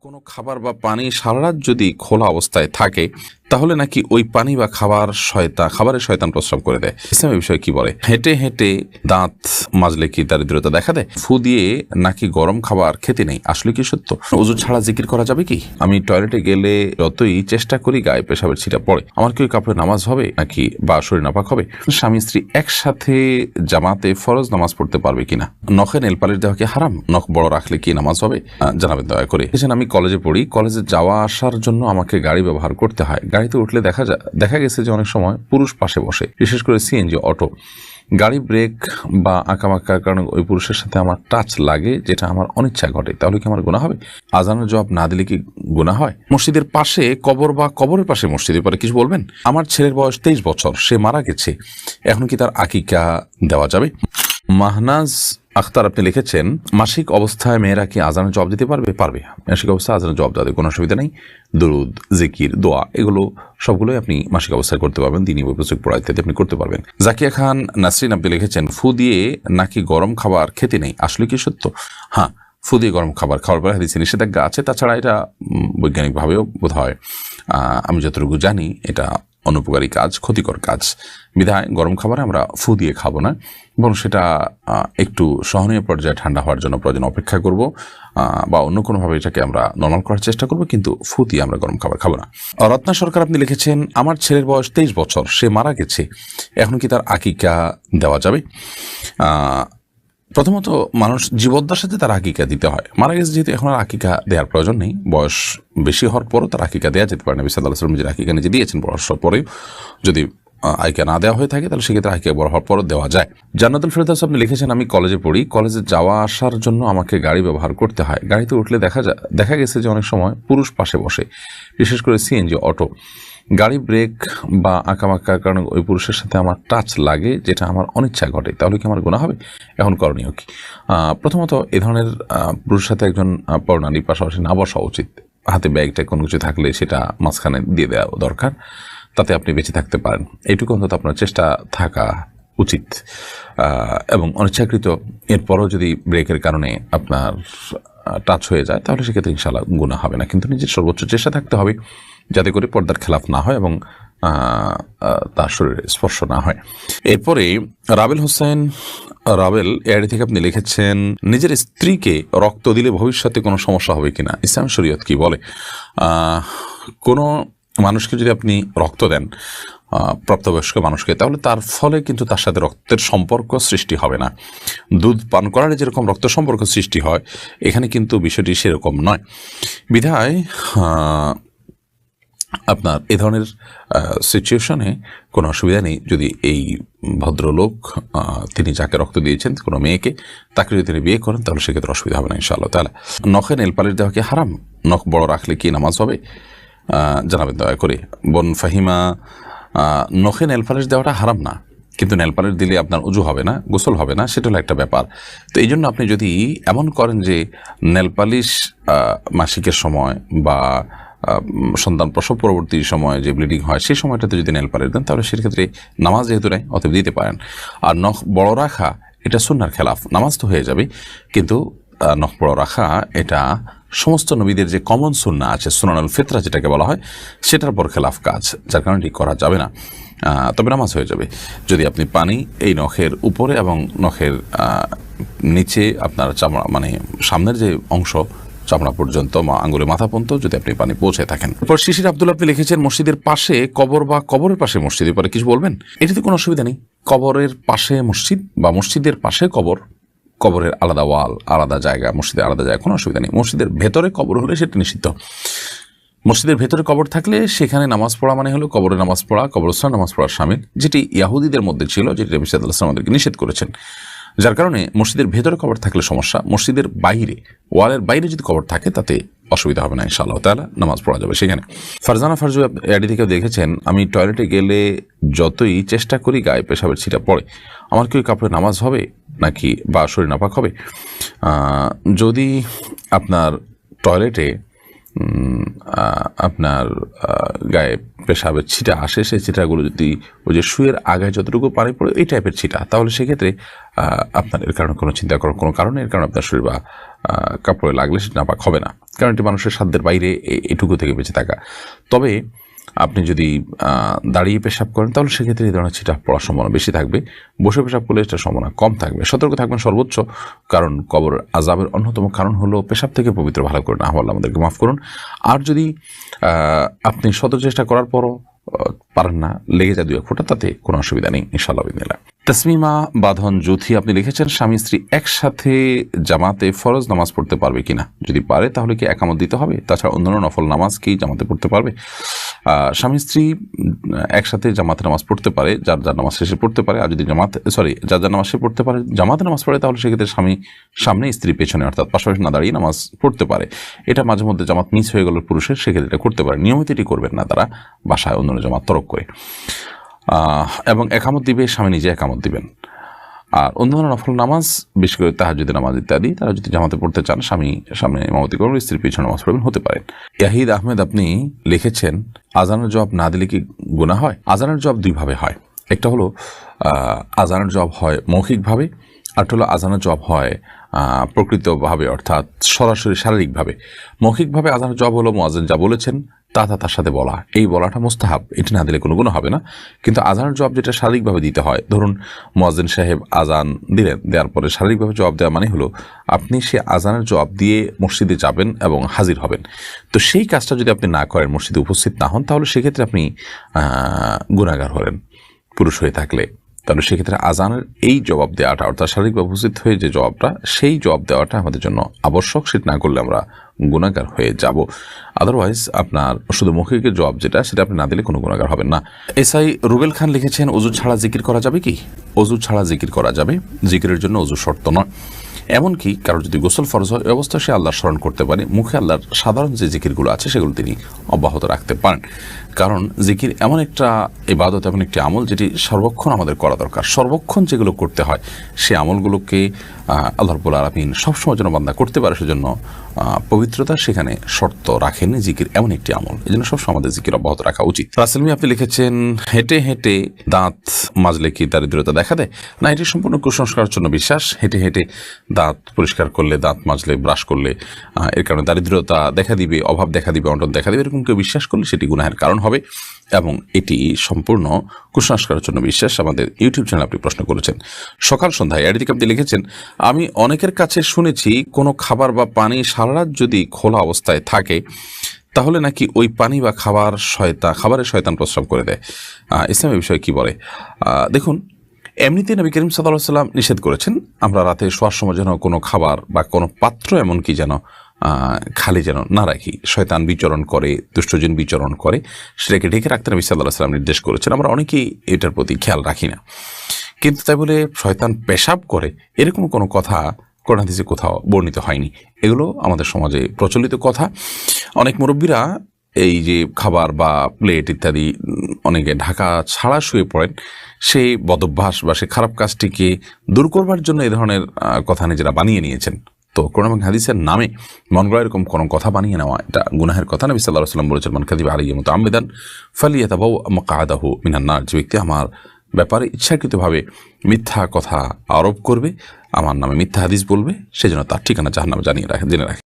কোনো খাবার বা পানি সারা রাত যদি খোলা অবস্থায় থাকে তাহলে নাকি ওই পানি বা খাবারের শয়তান প্রস্রাব করে দেয়। ইসলামের বিষয়ে কি বলে? হেঁটে হেঁটে দাঁত মাজলে কি দারিদ্রতা দেখা দেয়? ফু দিয়ে নাকি গরম খাবার খেতে নেই, আসলে কি সত্য? ওযু ছাড়া জিকির করা যাবে কি? আমি টয়লেটে গেলে যতই চেষ্টা করি গায়ে পেশাবের ছিটা পড়ে, আমার কি ওই কাপড়ে নামাজ হবে নাকি বা শরীর নাপাক হবে? স্বামী স্ত্রী একসাথে জামাতে ফরজ নামাজ পড়তে পারবে কিনা? নখে নেল পালিশ দেওয়া কি হারাম? নখ বড় রাখলে কি নামাজ হবে? জানাবেন দয়া করে। আমি কলেজে পড়ি, কলেজে যাওয়া আসার জন্য আমাকে গাড়ি ব্যবহার করতে হয়। গাড়িতে উঠলে দেখা গেছে যে অনেক সময় পুরুষ পাশে বসে, বিশেষ করে সিএনজি, অটো। গাড়ি ব্রেক বা আঁকাবাঁকার কারণে ওই পুরুষের সাথে আমার টাচ লাগে, যেটা আমার অনিচ্ছায় ঘটে, তাহলে কি আমার গুনাহ হবে? আজানের জবাব না দিলে কি গুনাহ হয়? মসজিদের পাশে কবর বা কবরের পাশে মসজিদের পরে কিছু বলবেন? আমার ছেলের বয়স 23 বছর, সে মারা গেছে, এখন কি তার আকিকা দেওয়া যাবে? মাহনাজ আখতার আপনি লিখেছেন, মাসিক অবস্থায় মেয়েরা কি আজানের জবাব দিতে পারবে? পারবে। মাসিক অবস্থায় আজানের জবাব দেওয়া কোনো অসুবিধা নেই। দরুদ, জিকির, দোয়া, এগুলো সবগুলোই আপনি মাসিক অবস্থায় করতে পারবেন। দিনী পুস্তক পড়া ইত্যাদি আপনি করতে পারবেন। জাকিয়া খান নাসরিন আপনি লিখেছেন, ফু দিয়ে নাকি গরম খাবার খেতে নেই, আসলে কি সত্য? হ্যাঁ, ফু দিয়ে গরম খাবার খাওয়ার পরে হাদিসে নিষেধাজ্ঞা আছে। তাছাড়া এটা বৈজ্ঞানিকভাবেও বোধ হয়, আমি যতটুকু জানি, এটা অনুপকারী কাজ, ক্ষতিকর কাজ। বিধায় গরম খাবার আমরা ফু দিয়ে খাবো না, বরং সেটা একটু সহনীয় পর্যায়ে ঠান্ডা হওয়ার জন্য প্রয়োজন অপেক্ষা করব, বা অন্য কোনোভাবে এটাকে আমরা নর্মাল করার চেষ্টা করব, কিন্তু ফু দিয়ে আমরা গরম খাবার খাবো না। রত্না সরকার আপনি লিখেছেন, আমার ছেলের বয়স 23 বছর, সে মারা গেছে, এখন কি তার আকিকা দেওয়া যাবে? প্রথমত, মানুষ জীবদ্দশাতে তার আকিকা দিতে হয়। মারা গেছে যেহেতু, এখন আর আকিকা দেওয়ার প্রয়োজন নেই। বয়স বেশি হওয়ার পরও তার আকিকা দেওয়া যেতে পারে। নবী সাল্লাল্লাহু আলাইহি ওয়াসাল্লাম নিজের আকিকা নিজে দিয়েছেন। বয়স পরেও যদি আকিকা না দেওয়া হয়ে থাকে, তাহলে সেক্ষেত্রে আকিকা বড় হওয়ার পরও দেওয়া যায়। জান্নাতুল ফেরদাউস আপনি লিখেছেন, আমি কলেজে পড়ি, কলেজে যাওয়া আসার জন্য আমাকে গাড়ি ব্যবহার করতে হয়। গাড়িতে উঠলে দেখা গেছে যে অনেক সময় পুরুষ পাশে বসে, বিশেষ করে সিএনজি, অটো। গাড়ি ব্রেক বা আঁকাবাঁকার কারণে ওই পুরুষের সাথে আমার টাচ লাগে, যেটা আমার অনিচ্ছায় ঘটে, তাহলে কি আমার গুনাহ হবে? এখন করণীয় কি? প্রথমত, এ ধরনের পুরুষের সাথে একজন পরনারীর পাশাপাশি না বসা উচিত। হাতে ব্যাগটা কোনো কিছু থাকলে সেটা মাঝখানে দিয়ে দেওয়া দরকার, তাতে আপনি বেঁচে থাকতে পারেন। এইটুকু অন্তত আপনার চেষ্টা থাকা উচিত। এবং অনিচ্ছাকৃত এরপরও যদি ব্রেকের কারণে আপনার টাচ হয়ে যায়, তাহলে সেক্ষেত্রে ইনশাআল্লাহ গুনাহ হবে না। কিন্তু নিজের সর্বোচ্চ চেষ্টা থাকতে হবে যাতে করে পর্দার খেলাফ না হয় এবং তার শরীরে স্পর্শ না হয়। এরপরে রাবেল হোসেন রাবেল এআইডি থেকে আপনি লিখেছেন, নিজের স্ত্রীকে রক্ত দিলে ভবিষ্যতে কোনো সমস্যা হবে কিনা, ইসলাম শরীয়ত কি বলে? কোনো মানুষকে যদি আপনি রক্ত দেন, প্রাপ্তবয়স্ক মানুষকে, তাহলে তার ফলে কিন্তু তার সাথে রক্তের সম্পর্ক সৃষ্টি হবে না। দুধ পান করার যেরকম রক্ত সম্পর্ক সৃষ্টি হয়, এখানে কিন্তু বিষয়টি সেরকম নয়। বিধায় আপনার এ ধরনের সিচুয়েশনে কোনো অসুবিধা নেই। যদি এই ভদ্রলোক, তিনি যাকে রক্ত দিয়েছেন, কোনো মেয়েকে, তাকে যদি তিনি বিয়ে করেন, তাহলে সেক্ষেত্রে অসুবিধা হবে না ইনশাআল্লাহ তাআলা। নখে নেল পালিশ দেওয়া কি হারাম? নখ বড় রাখলে কি নামাজ হবে? জানাবেন দয়া করে। বোন ফাহিমা, নখে নেল পালিশ দেওয়াটা হারাম না, কিন্তু নেল পালিশ দিলে আপনার উজু হবে না, গোসল হবে না, সেটা হলো একটা ব্যাপার। তো এই জন্য আপনি যদি এমন করেন যে নেল পালিশ মাসিকের সময় বা সন্তান প্রসব পরবর্তী সময় যে ব্লিডিং হয়, সেই সময়টাতে যদি নেল পালিশ দেন, তাহলে সেক্ষেত্রে নামাজ যেহেতু নেই, অতএব দিতে পারেন। আর নখ বড় রাখা এটা সুন্নার খেলাফ, নামাজ তো হয়ে যাবে, কিন্তু নখ বড় রাখা এটা সমস্ত নবীদের যে কমন সুন্নাহ আছে, সুনানুল ফিতরা যেটাকে বলা হয়, সেটার পর খেলাফ কাজ, যার কারণে এটি করা যাবে না। তবে নামাজ হয়ে যাবে যদি আপনি পানি এই নখের উপরে এবং নখের নিচে আপনার চামড়া, মানে সামনের যে অংশ চামড়া পর্যন্ত, আঙ্গুলের মাথা পর্যন্ত যদি আপনি পানি পৌঁছে থাকেন। এরপর শিশির আব্দুল আপনি লিখেছেন, মসজিদের পাশে কবর বা কবরের পাশে মসজিদের পরে কিছু বলবেন? এটিতে কোনো অসুবিধা নেই। কবরের পাশে মসজিদ বা মসজিদের পাশে কবর, কবরের আলাদা ওয়াল, আলাদা জায়গা, মসজিদের আলাদা জায়গা, কোনো অসুবিধা নেই। মসজিদের ভেতরে কবর হলে সেটা নিষিদ্ধ। মসজিদের ভেতরে কবর থাকলে সেখানে নামাজ পড়া মানে হলো কবরে নামাজ পড়া, কবরস্থান নামাজ পড়ার শামিল, যেটি ইয়াহুদীদের মধ্যে ছিল, যেটি নবী সাল্লাল্লাহু আলাইহি ওয়াসাল্লাম আমাদেরকে নিষেধ করেছেন। যার কারণে মসজিদের ভেতরে কবর থাকলে সমস্যা, মসজিদের বাইরে, ওয়ালের বাইরে যদি কবর থাকে, তাতে অসুবিধা হবে না ইনশাআল্লাহ তাআলা, নামাজ পড়া যাবে সেখানে। ফারজানা ফারজু এডি থেকে দেখেছেন, আমি টয়লেটে গেলে যতই চেষ্টা করি গায়ে পেশাবের ছিটা পড়ে, আমার কি ওই কাপড়ে নামাজ হবে নাকি বা শরীর নাপাক হবে? যদি আপনার টয়লেটে আপনার গায়ে পেশাবের ছিটা আসে, সেই ছিটাগুলো যদি ওই যে শুয়ের আগায় যতটুকু পানি পড়ে, এই টাইপের ছিটা, তাহলে সেক্ষেত্রে আপনার এর কারণে কোনো চিন্তা করার কোনো কারণে, এর কারণে আপনার শরীর বা কাপড়ে লাগলে সেটা নাপাক হবে না, কারণ এটি মানুষের সাধ্যের বাইরে এটুকু থেকে বেঁচে থাকা। তবে আপনি যদি দাঁড়িয়ে পেশাব করেন তাহলে সেক্ষেত্রে এই ধরনের ছিটা পড়ার সম্ভাবনা বেশি থাকবে। বসে পেশাব করলে এটার সম্ভাবনা কম থাকবে। সতর্ক থাকবেন সর্বোচ্চ, কারণ কবর আযাবের অন্যতম কারণ হলো পেশাব থেকে পবিত্র ভালো করে না হওয়া। আমাদেরকে মাফ করুন। আর যদি আপনি শত চেষ্টা করার পরও পারেন না, লেগে যায় 2-1 ফোঁটা, তাতে কোনো অসুবিধা নেই ইনশাআল্লাহ বিদিনিল্লাহ। তাসমিমা বাঁধন জ্যোতি আপনি লিখেছেন, স্বামী স্ত্রী একসাথে জামাতে ফরজ নামাজ পড়তে পারবে কিনা, যদি পারে তাহলে কি একামত দিতে হবে, তাছাড়া অন্যান্য নফল নামাজ কি জামাতে পড়তে পারবে? স্বামী স্ত্রী একসাথে জামাতে নামাজ পড়তে পারে, যার যার নামাজ শেষে পড়তে পারে। আর যদি যার যার নামাজ শেষে পড়তে পারে জামাতে নামাজ পড়ে, তাহলে সেক্ষেত্রে স্বামী সামনে স্ত্রী পেছনে, অর্থাৎ পাশাপাশি না দাঁড়িয়ে নামাজ পড়তে পারে। এটা মাঝে মধ্যে জামাত মিস হয়ে গেল পুরুষের, সেক্ষেত্রে এটা করতে পারে। নিয়মিত এটি করবেন না তারা, বাসায় অন্য জামাত তরক করে। এবং একামত দিবে, স্বামী নিজে একামত দিবেন। আর অন্যান্য নফল নামাজ, বিশেষ করে তাহাজ্জুদের নামাজ ইত্যাদি, তারা যদি জামাতে পড়তে চান স্বামী সামনে ইমামতি করবেন, স্ত্রীর পিছনে নামাজ পড়বেন, হতে পারেন। ইয়াহিদ আহমেদ আপনি লিখেছেন, আজানের জবাব না দিলে কি গুনাহ হয়? আজানের জবাব দুইভাবে হয়। একটা হলো আজানের জবাব হয় মৌখিকভাবে, আরেকটা হলো আজানের জবাব হয় প্রকৃতভাবে, অর্থাৎ সরাসরি শারীরিকভাবে। মৌখিকভাবে আজানের জবাব হলো মুয়াজ্জিন যা বলেছেন তার সাথে বলা, এই বলাটা মুস্তাহাব, এটি না দিলে কোনো গুনাহ হবে না। কিন্তু আজানের জবাব যেটা শারীরিকভাবে দিতে হয়, ধরুন মুয়াজ্জিন সাহেব আজান দিলেন, দেওয়ার পরে শারীরিকভাবে জবাব দেওয়া মানে হলো আপনি সে আজানের জবাব দিয়ে মসজিদে যাবেন এবং হাজির হবেন। তো সেই কাজটা যদি আপনি না করেন, মসজিদে উপস্থিত না হন, তাহলে সেক্ষেত্রে আপনি গুনাহগার হলেন পুরুষ হয়ে থাকলে। তাহলে সেক্ষেত্রে আজানের এই জবাব দেওয়াটা, অর্থাৎ শারীরিকভাবে উপস্থিত হয়ে যে জবাবটা, সেই জবাব দেওয়াটা আমাদের জন্য আবশ্যক। সেটা না করলে আমরা গুনাহগার হয়ে যাব। আদারওয়াইজ আপনার শুধু মৌখিকের জবাব যেটা, সেটা আপনি না দিলে কোনো গুনাহগার হবেন না। এসআই রুবেল খান লিখেছেন, ওযু ছাড়া জিকির করা যাবে কি? ওযু ছাড়া জিকির করা যাবে, জিকিরের জন্য ওযু শর্ত নয়। এমনকি কারোর যদি গোসল ফরজ হয়, এই অবস্থায় সে আল্লাহর স্মরণ করতে পারে, মুখে আল্লাহর সাধারণ যে জিকিরগুলো আছে সেগুলো তিনি অব্যাহত রাখতে পারেন। কারণ জিকির এমন একটা ইবাদত, এমন একটি আমল যেটি সর্বক্ষণ আমাদের করা দরকার। সর্বক্ষণ যেগুলো করতে হয়, সে আমলগুলোকে আল্লাহ রাব্বুল আলামিন সবসময় যেন বান্দা করতে পারে, সেজন্য পবিত্রতা সেখানে শর্ত রাখেন। জিকির এমন একটি আমল, এই জন্য সবসময় আমাদের জিকির অব্যাহত রাখা উচিত। রাসেলমি আপনি লিখেছেন, হেঁটে হেঁটে দাঁত মাজলে কি দারিদ্রতা দেখা দেয়? না, এটি সম্পূর্ণ কুসংস্কারের জন্য বিশ্বাস। হেঁটে হেঁটে দাঁত পরিষ্কার করলে, দাঁত মাজলে, ব্রাশ করলে এর কারণে দারিদ্রতা দেখা দিবে, অভাব দেখা দিবে, অনটন দেখা দিবে, এরকম কেউ বিশ্বাস করলে সেটি গুনাহের কারণ হবে, এবং এটি সম্পূর্ণ কুসংস্কারের জন্য বিশ্বাস। আমাদের ইউটিউব চ্যানেল আপনি প্রশ্ন করেছেন সকাল সন্ধ্যায়, এর দিকে আপনি লিখেছেন, আমি অনেকের কাছে শুনেছি কোনো খাবার বা পানি সারা রাত যদি খোলা অবস্থায় থাকে তাহলে নাকি ওই পানি বা খাবারের শয়তান প্রস্রাব করে দেয়। ইসলামের বিষয়ে কি বলে? দেখুন, এমনিতে নবী করিম সাল্লাল্লাহু আলাইহি ওয়াসাল্লাম নিষেধ করেছেন আমরা রাতে শোয়ার সময় যেন কোনো খাবার বা কোনো পাত্র এমনকি যেন খালি যেন না রাখি। শয়তান বিচরণ করে, দুষ্টজিন বিচরণ করে, সেটাকে ঢেকে রাখতে নবী সাল্লাল্লাহু আলাইহি ওয়াসাল্লাম নির্দেশ করেছেন। আমরা অনেকেই এটার প্রতি খেয়াল রাখি না, কিন্তু তাই বলে শয়তান পেশাব করে এরকম কোনো কথা কোরআন হাদিসে কোথাও বর্ণিত হয়নি। এগুলো আমাদের সমাজে প্রচলিত কথা। অনেক মুরব্বীরা এই যে খাবার বা প্লেট ইত্যাদি অনেকে ঢাকা ছাড়া শুয়ে পড়েন, সেই বদভ্যাস বা সেই খারাপ কাজটিকে দূর করবার জন্য এই ধরনের কথা নিজেরা বানিয়ে নিয়েছেন। তো কোরআন এবং হাদিসের নামে মন গড়া এরকম কোনো কথা বানিয়ে নেওয়া, এটা গুনাহের কথা। নবী সাল্লাল্লাহু আলাইহি ওয়াসাল্লাম বলেছেন, মান কাযিবা আলাইয়া মুতাআম্মিদান ফালিয়াতাবাওয়া মাকআদাহু মিনান নার। যে ব্যক্তি আমার ব্যাপারে ইচ্ছাকৃতভাবে মিথ্যা কথা আরোপ করবে, আমার নামে মিথ্যা হাদিস বলবে, সেজন্য তার ঠিকানা জাহান্নামে জেনে রাখে।